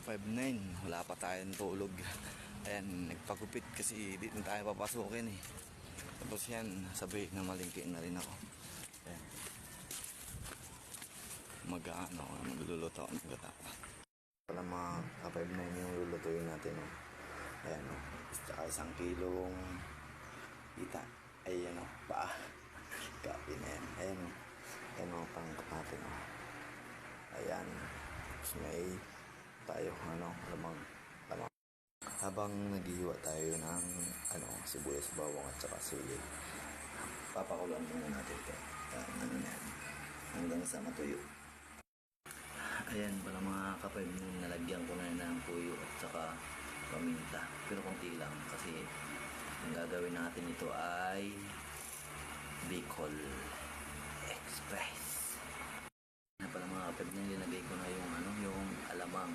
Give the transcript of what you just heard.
ka-59, wala pa tayong tulog. Ayan, nagpagupit kasi dito na tayo papasukin eh. Tapos yan, sabi na malingkiin na rin ako. Ayan. Magluluto ako ng gata. Pala mga ka-59 yung lulutuin natin. Oh. Ayan o, tsaka 1 kilong ita. Ayan o, paa. Kapi na yan. Ayan o. Ayan o, pangkat natin o. Ayan. Tapos may tayo, lamang. Habang naghihiwa tayo ng, sibuyas, bawang at saka sili. Papakulan muna natin ito. Hanggang sa matuyo. Ayan, pala mga kapay, nalagyan ko na ng puyo at saka paminta. Pero konti lang kasi ang gagawin natin ito ay Bicol Express. Pala mga kapatid, nilagay ko na yung alamang.